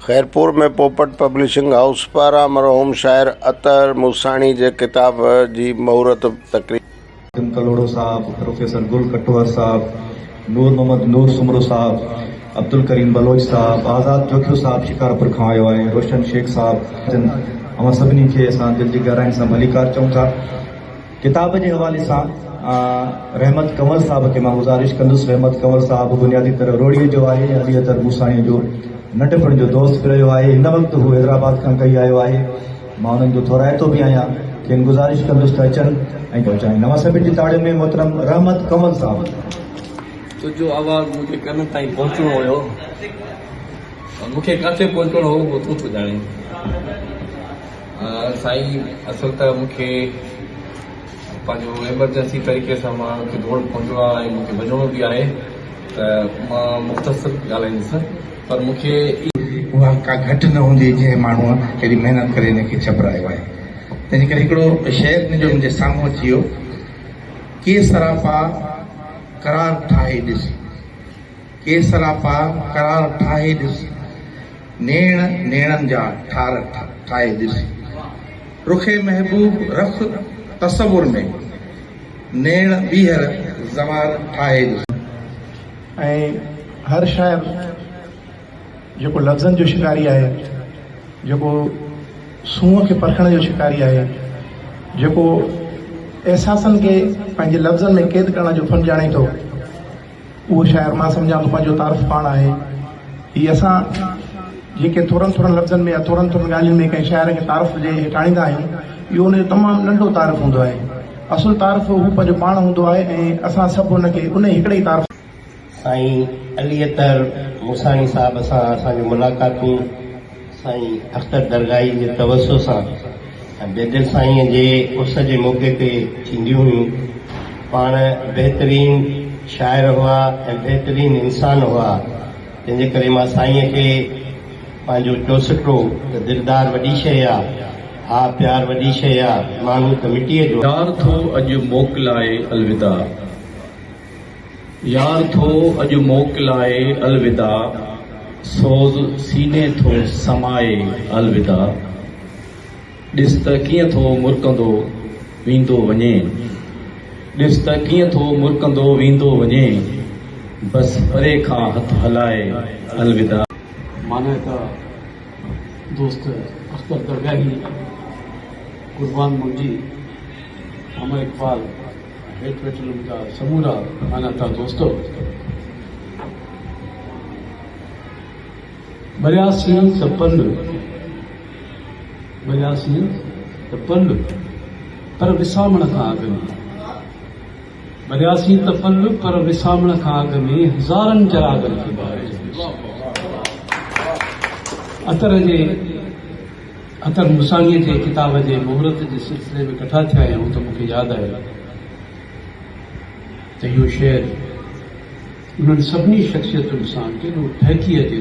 खैरपुर में पोपट publishing house पारां मरहूम शाइर अतर मूसाणी जे किताब जी मुहूर्त तकरीब कलोड़ो साहब, प्रोफेसर गुल कटवर साहब, नूर मोहम्मद नूर सुमरो साहब, अब्दुल करीम बलोच साहब, आज़ाद जोखियो साहब शिकारपुर खां आयो आहे, रोशन शेख साहब, अवां सभिनी खे असां दिलि जी गहराई सां भलीकार चऊं था। किताब जे हवाले सां रहमत कंवर साहब खे मां गुज़ारिश कंदुसि। रहमत कंवर साहब बुनियादी तरह रोड़ीअ जो आहे, अली अतर मूसाणीअ जो नंढपण जो दोस्त रहियो आहे। हिन वक़्तु हू हैदराबाद खां कई आयो आहे। मां हुननि जो थोराइतो बि आहियां, खेनि गुज़ारिश कंदुसि त अचनि ऐं पहुचाइनि। नवां सभिनी जी ताड़ियुनि में मोहतरम रहमत कंवर साहब। तुंहिंजो आवाज़ मूंखे कन ताईं पहुचणो हुयो, मूंखे किथे पहुचणो हो उहो तूं थो ॼाणे। साईं, असल त मूंखे पंहिंजो एमरजेंसी तरीक़े सां मूंखे दौड़ पहुचणो आहे ऐं मूंखे वञिणो बि आहे, त मां मुख़्तसर ॻाल्हाईंदुसि। पर मूंखे उहा का घटि न हूंदी जंहिं माण्हूअ हेॾी महिनत करे हिनखे छपरायो आहे। तंहिंजे करे हिकिड़ो शेर हिन जो मुंहिंजे साम्हूं अची वियो, के सरापा करार ठाहे ॾिस, के सरापा करार ठाहे ॾिस, नेण नेणनि जा ठार ठाहे ॾिस, रुखे महबूब रख तसवुर में, नेण ॿीहर ज़वार ठाहे ॾिस। ऐं हर शाइर जेको लफ़्ज़नि जो शिकारी आहे, जेको सूंहं खे परखण जो शिकारी आहे, जेको एहसासनि खे पंहिंजे लफ़्ज़नि में क़ैद करण जो फन ॼाणे थो, उहो शाइर मां सम्झां थो पंहिंजो तारीफ़ पाण आहे। हीअ असां जेके थोरनि थोरनि लफ़्ज़नि में या थोरनि थोरनि ॻाल्हियुनि में कंहिं शाइर खे तारीफ़ जे हेठाणींदा आहियूं, इहो हुनजो तमामु नंढो तारीफ़ हूंदो आहे। असुलु तारीफ़ हू पंहिंजो पाण हूंदो आहे ऐं असां सभु हुनखे उन हिकिड़े ई तारीफ़। साईं अली अतर मूसाणी साहब सां असांजूं मुलाक़ातूं साईं अख़्तर दरगाही जे तवसो सां ऐं बेदिल साईं जे उर्स जे मौक़े ते थींदियूं हुयूं। पाण बहितरीन शाइर हुआ ऐं बहितरीन इंसान हुआ, तंहिंजे करे मां साईंअ खे पंहिंजो चोसटो त दिलदार वॾी शइ आहे, हा प्यार वॾी शइ आहे, माण्हू त मिटीअ जो। यार थो अॼु मोकिलाए अलविदा, यार थो अॼु मोकिलाए अलविदा, सोज़ सीने थो समाए अलविदा, ॾिस त कीअं थो मुरकंदो वेंदो वञे, ॾिस त कीअं थो मुरकंदो वेंदो वञे, बसि परे खां हथ हलाए अलविदा। माना त दोस्त अख़्तर दरगाही, कुर्बान मुंहिंजी, अमर इक़बाल, हेठि वेठल मुंहिंजा समूरा माना था दोस्तो, बरियासी त पल, बरियासी त पल पर विसामण खां अॻु में, बरियासी त पल पर विसामण खां अॻु में हज़ारनि चरागनि खे ॿारे। अतर मूसाणीअ जे किताब जे मुहूर्त जे सिलसिले में कठा थिया आहियूं त मूंखे यादि आयो त इहो शेर उन्हनि सभिनी शख़्सियतुनि सां केॾो ठहकीअ जे